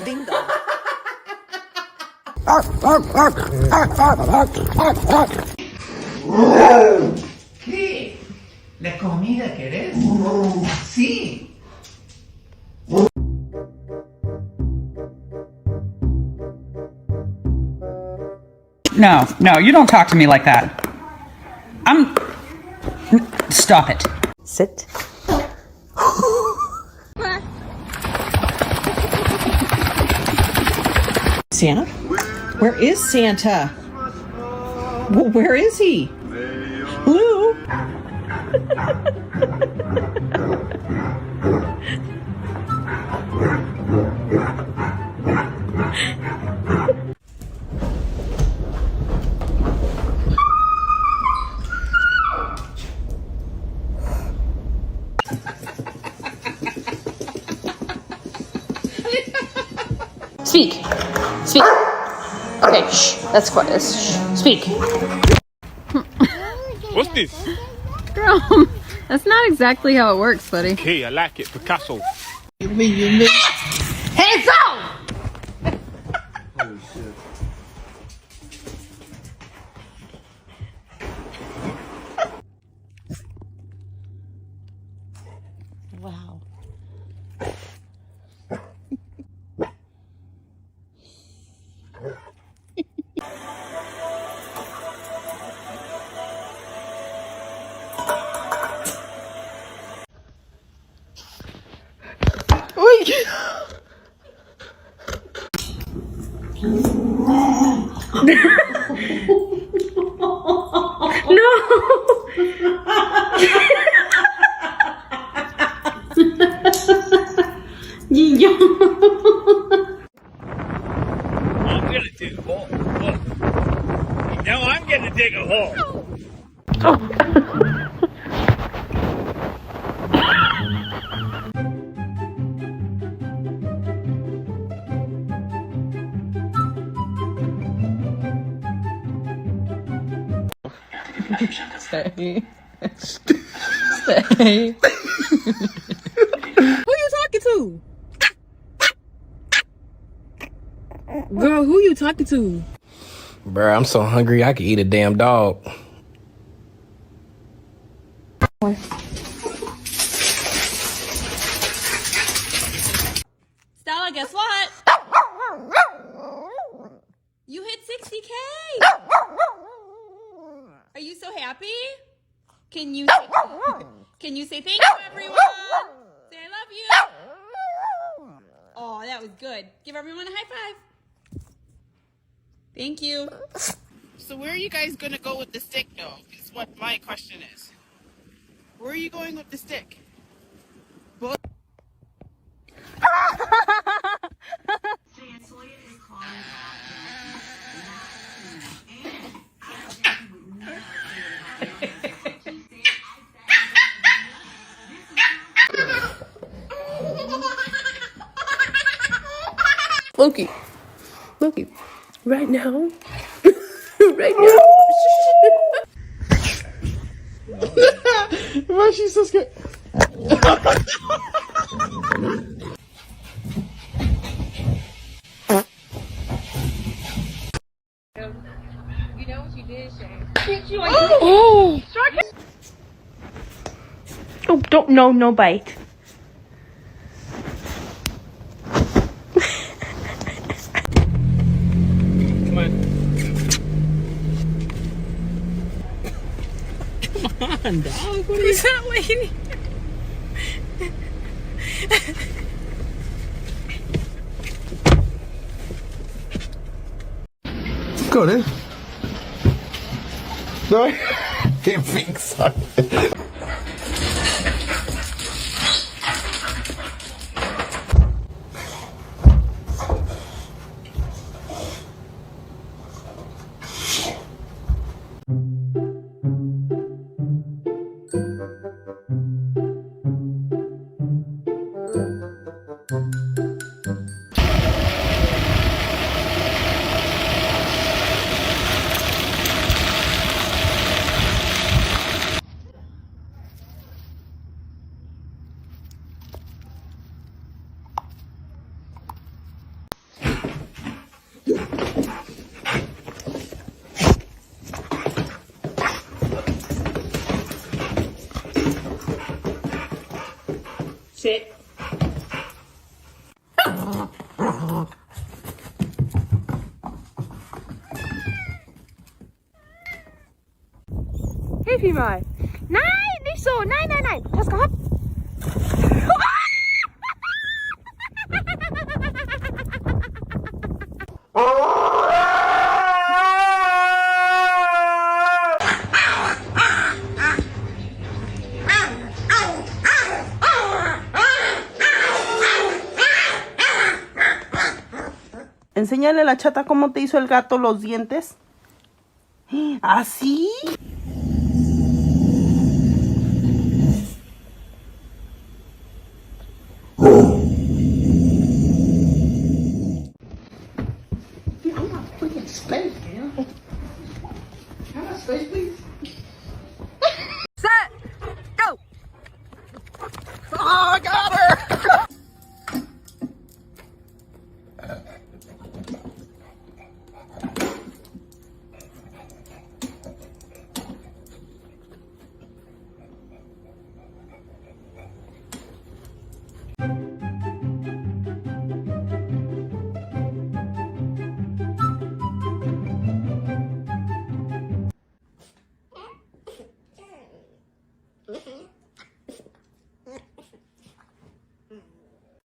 Ding dong. ¿Qué? ¿La comida querés? Sí. No, no, you don't talk to me like that. Stop it. Sit. Santa? Where is Santa? Well, where is he? Hello? Speak. Speak. Okay, shh. That's quiet. Shh. Speak. What's this? Girl, that's not exactly how it works, buddy. Okay, I like it. Picasso. Hands up! Holy shit. Wow. I'm gonna dig a hole. Look. Now I'm gonna dig a hole. Stay. Stay. Who you talking to? Girl, who you talking to? Bruh, I'm so hungry I could eat a damn dog. Stella, guess what? You hit 60K. Are you so happy? Can you say thank you, everyone? Say I love you. Oh, that was good. Give everyone a high five. Thank you. So where are you guys gonna go with the stick, though? Is what my question is. Where are you going with the stick? Loki. Loki. Right now. Right now. Why is she so scared? You know what you did, Shane? Oh! Oh, don't, no bite. Come on. Come on, dog. What Who's that lady? Go then. No, it thinks so. Sit. Hey, Pima. Nein, nicht so. Nein, nein, nein. Pass gehabt. Enséñale a la chata cómo te hizo el gato los dientes. ¿Así? Space, man. How much space, please? Set. Go. Oh, I got her!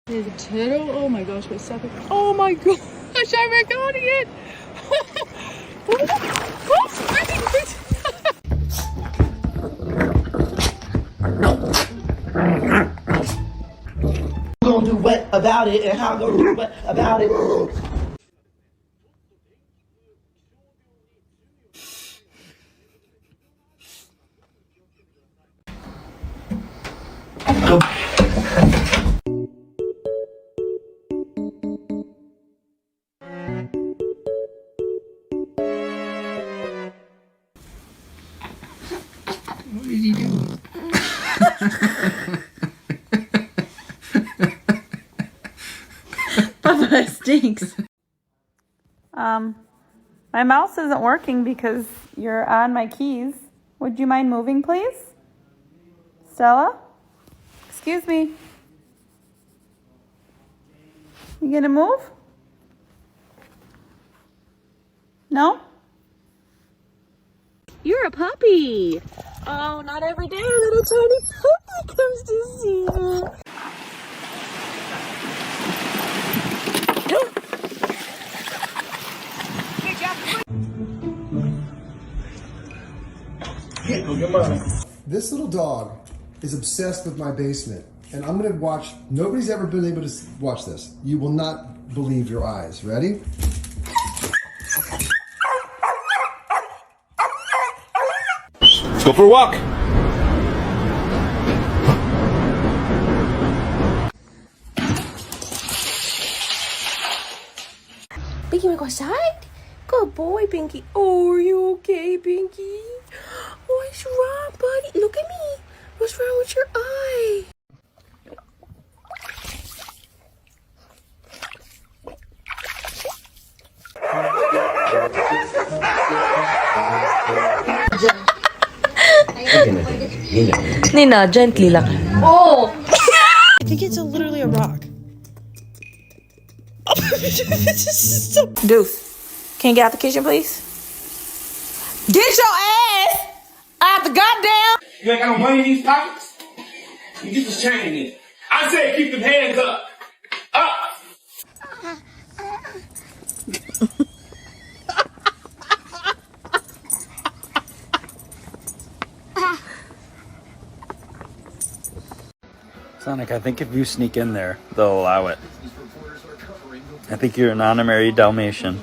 There's a turtle. Oh my gosh, we're stuck. Oh my gosh, I'm recording it. Gonna do what about it and how I'm gonna do what about it. What did he do? Papa, it stinks. My mouse isn't working because you're on my keys. Would you mind moving, please? Stella? Excuse me. You gonna move? No? You're a puppy. Oh, not every day a little tiny puppy comes to see you. This little dog is obsessed with my basement, and I'm gonna watch. Nobody's ever been able to watch this. You will not believe your eyes. Ready? Let's go for a walk. Pinky, wanna go outside? Good boy, Pinky. Oh, are you okay, Pinky? What's wrong, buddy? Look at me. What's wrong with your eye? Nina, gently lang. Oh! I think it's literally a rock. Deuce, can you get out the kitchen, please? Get your ass out the goddamn... You ain't got no money in these pockets? You get this chain in. I said keep them hands up. Up! Sonic, I think if you sneak in there, they'll allow it. I think you're an honorary Dalmatian.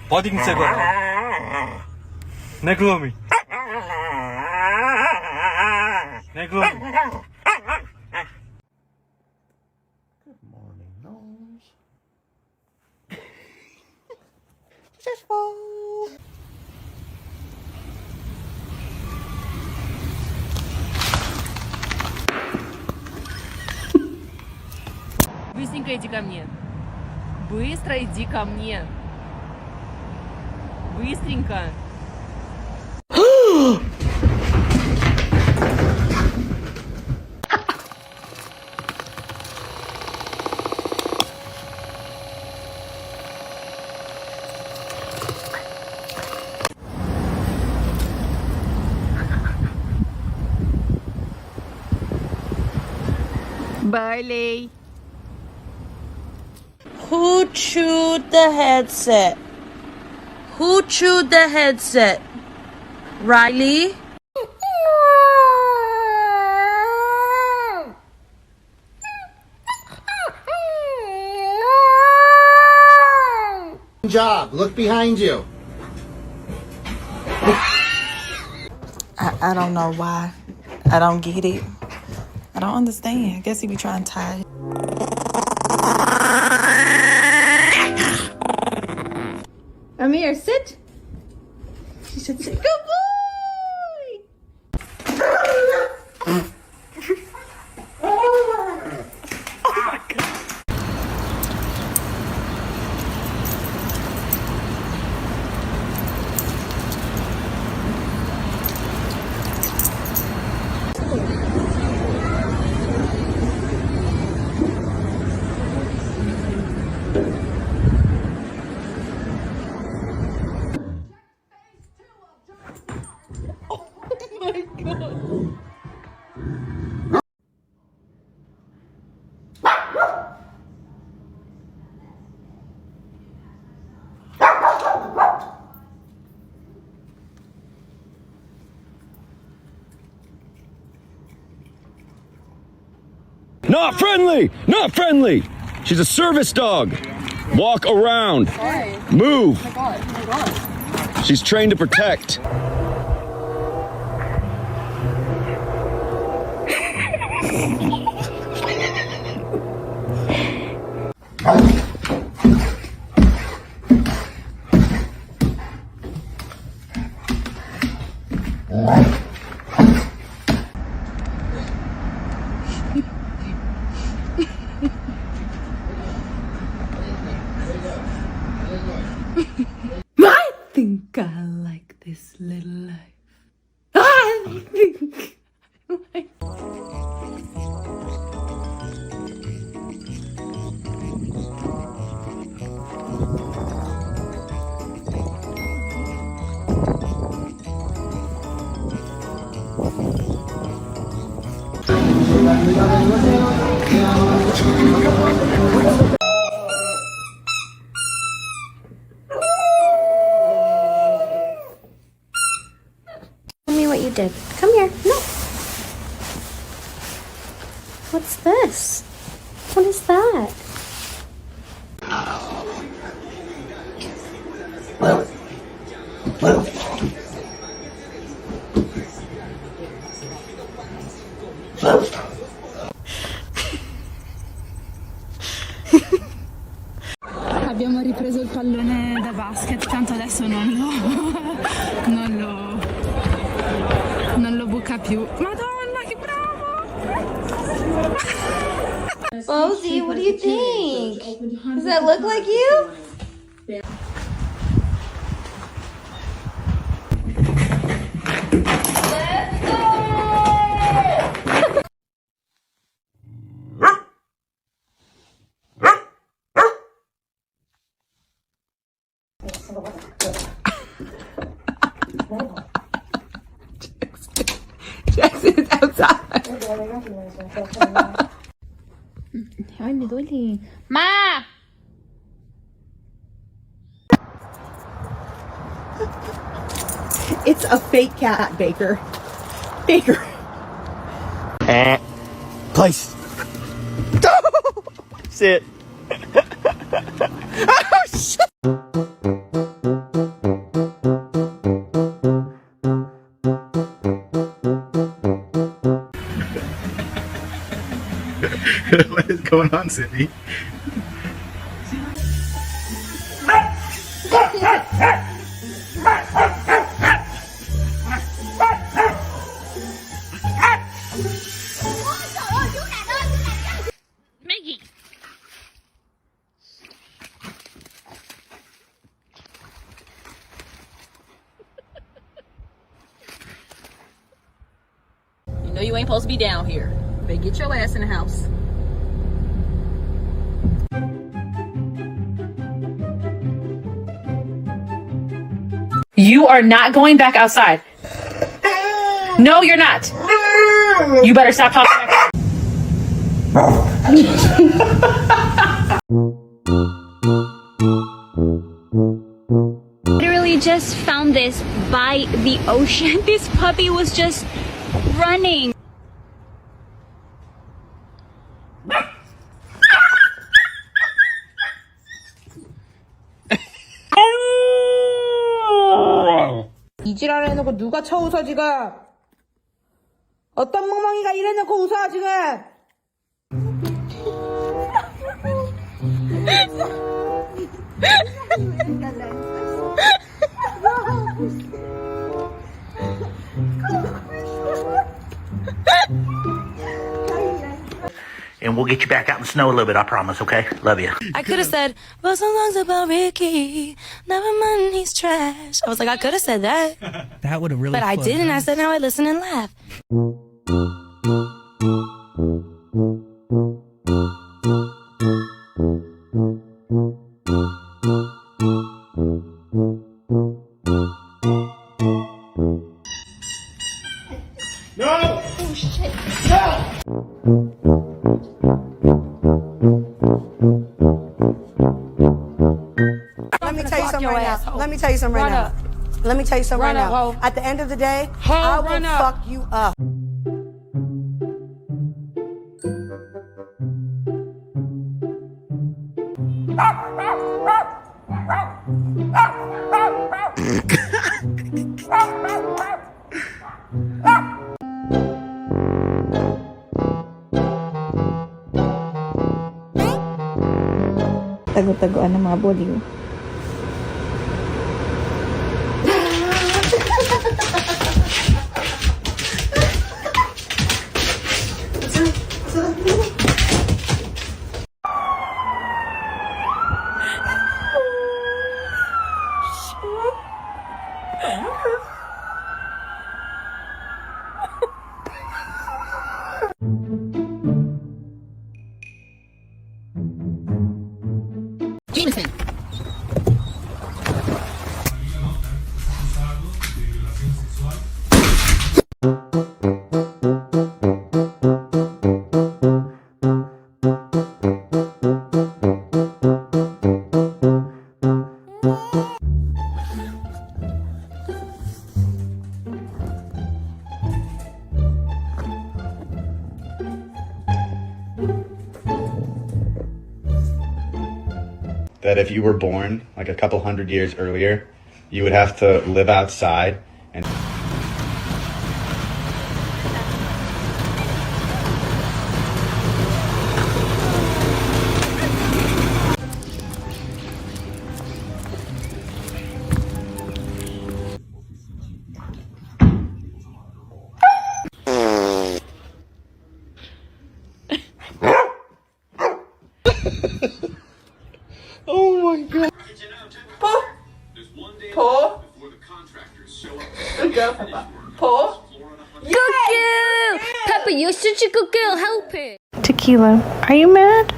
버딩 새거 내 글로미 내 글로미 Быстренько иди ко мне. Быстро иди ко мне. Быстренько. Bailey. Who chewed the headset? Who chewed the headset? Riley? Job. Look behind you. I don't know why. I don't get it. I don't understand. I guess he be trying to tie. Amir, sit. She should sit. Good boy. Not friendly! Not friendly! She's a service dog. Walk around. Move. Oh my god. She's trained to protect. I think I like this little life. I think I like. Tell me what you did. Come here. No. What's this? What is that? Abbiamo ripreso il pallone da basket, tanto adesso non lo buca più. Madonna, che bravo! Posey, what do you think? Does that look like you? Jackson's outside. Ay, me duele. ¡Ma! It's a fake cat, Baker. Baker. Place. Sit. Oh, shit. What is going on, Cindy? Maggie. No, you ain't supposed to be down here. You better get your ass in the house. You are not going back outside. No, you're not. You better stop talking back. Literally just found this by the ocean. This puppy was just running. 이질 안 해놓고 누가 쳐웃어 지금? 어떤 멍멍이가 이래놓고 웃어 지금? And we'll get you back out in the snow a little bit, I promise, okay? Love you. I could have said, well, some songs about Ricky. Never mind, he's trash. I was like, I could have said that. That would have really But I flowed didn't. I nice. said, now I listen and laugh. No! Oh shit. Let me tell you something right now. Let me tell you something right now. Let me tell you something right now. At the end of the day, I will fuck you up. Tago-tagoan ng mga boliw. Jameson. That if you were born like a couple hundred years earlier, you would have to live outside and Oh my god. Paw. Paw. Good girl, Peppa. Paw. Good girl! Peppa, you're such a good girl. Help it. Tequila, are you mad?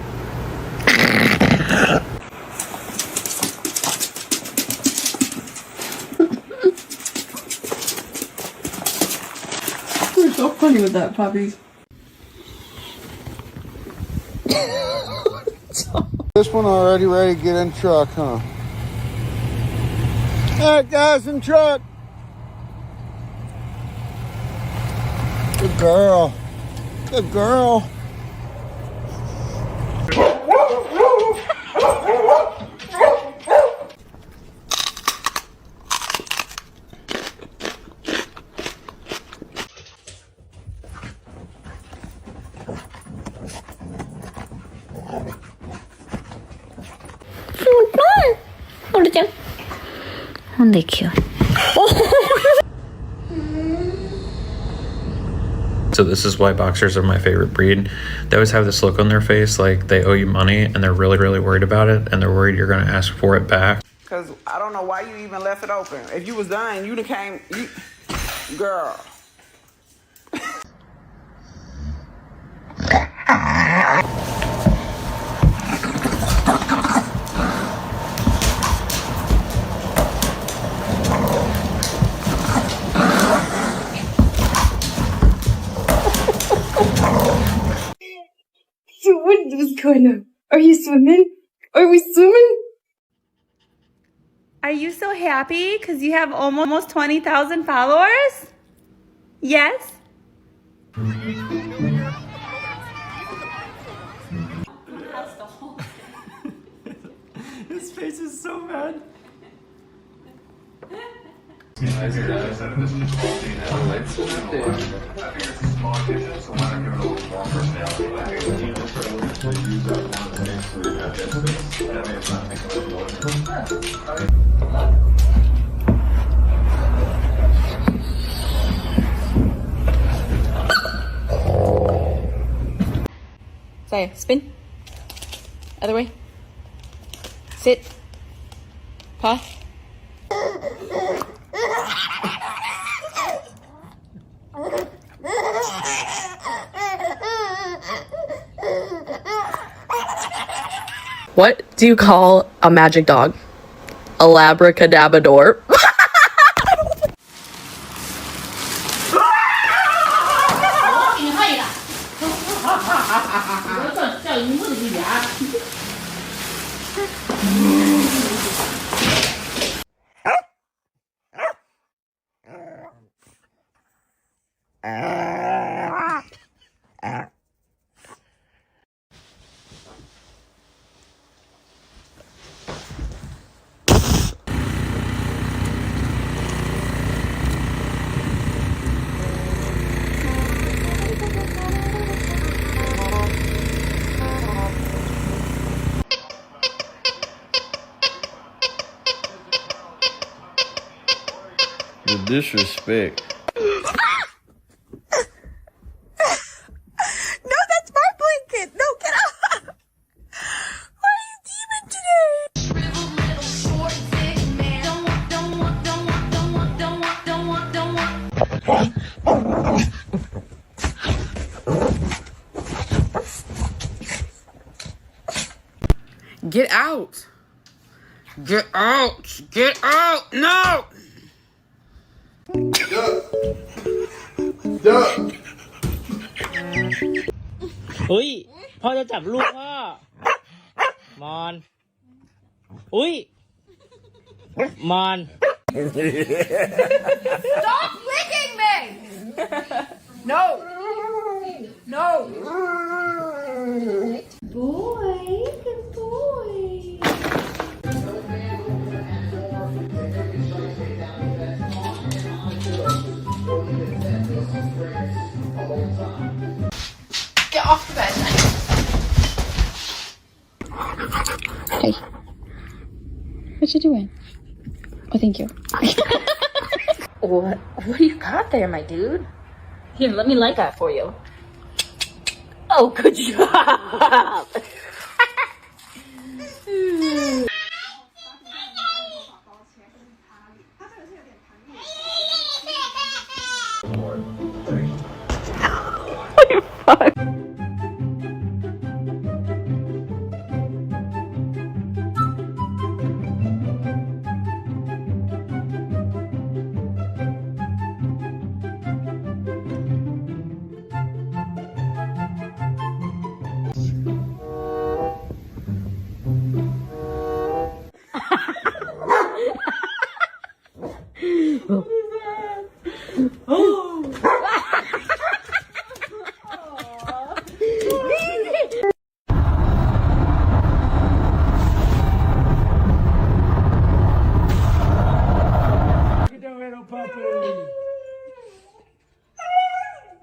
You're so funny with that, puppies. This one already ready to get in truck, huh? Alright, guys, in truck. Good girl. Good girl. Onde cute. So this is why boxers are my favorite breed. They always have this look on their face like they owe you money and they're really, really worried about it and they're worried you're gonna ask for it back. Cause I don't know why you even left it open. If you was done, you'd have came, girl. What's going on? Are you swimming? Are we swimming? Are you so happy because you have almost 20,000 followers? Yes? His face is so mad. Say, spin. Other way. Sit. Paw. What do you call a magic dog? A labracadabrador. The disrespect. No, that's my blanket. No, get out. Why are you demon today? Get out. Get out. Get out. No. Duck. อุ้ยพ่อจะจับลูกพ่อมอนอุ้ยมอน Stop licking me. No. No. Boy, good boy. Get off the bed. Hey. What you doing? Oh, thank you. What do you got there, my dude? Here, let me light that for you. Oh, good job. Fuck.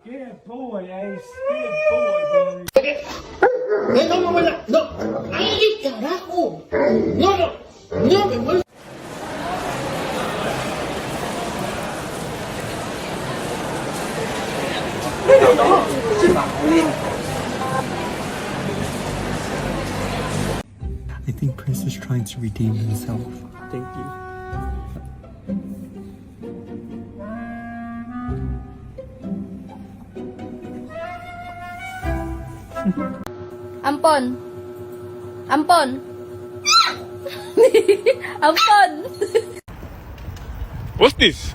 Good boy, Ace. Good boy, buddy. No. Ay, carajo. No. No, me vuelvo. I think Prince is trying to redeem himself. Thank you. Ampon. Ampon. Ampon. What's this?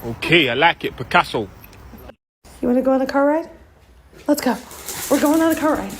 Okay, I like it. Picasso. You want to go on a car ride? Let's go. We're going on a car ride.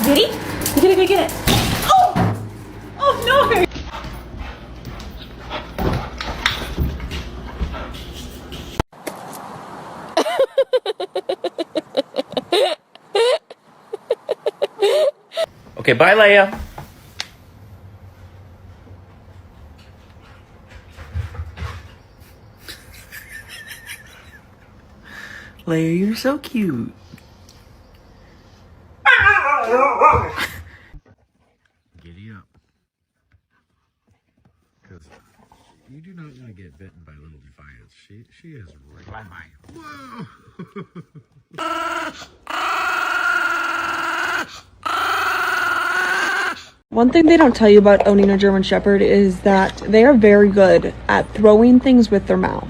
Diddy? You gotta go get it. Oh! Oh no! Okay, bye, Leia. Leia, you're so cute. Giddy up. Because you do not want to get bitten by little Defiance. She is right by. Whoa! One thing they don't tell you about owning a German Shepherd is that they are very good at throwing things with their mouth.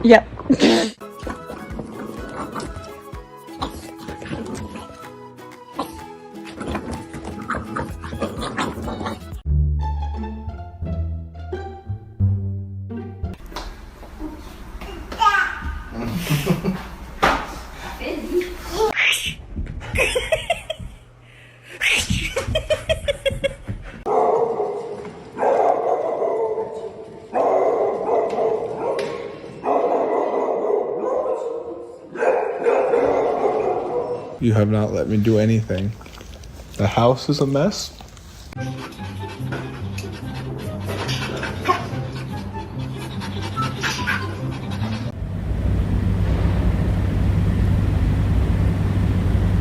Yep. You have not let me do anything. The house is a mess.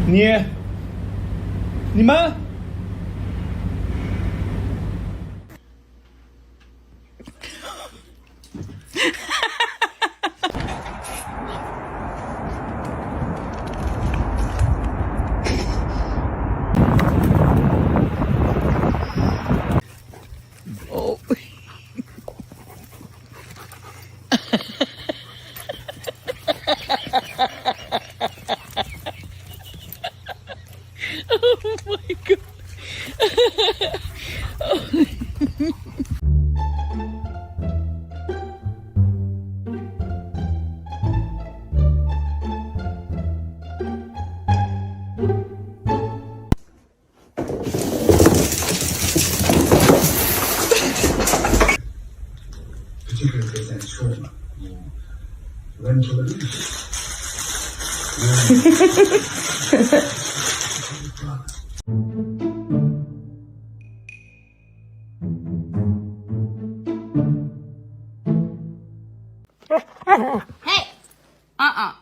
Nie. Nie ma? Oh. Oh my god. Hey! Uh-uh.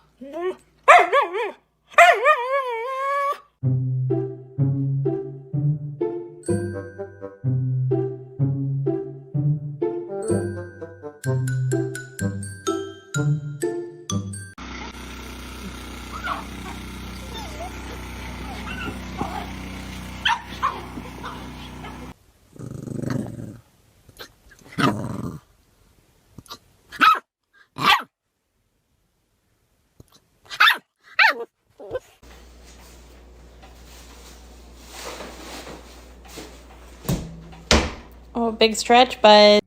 Oh, big stretch, but...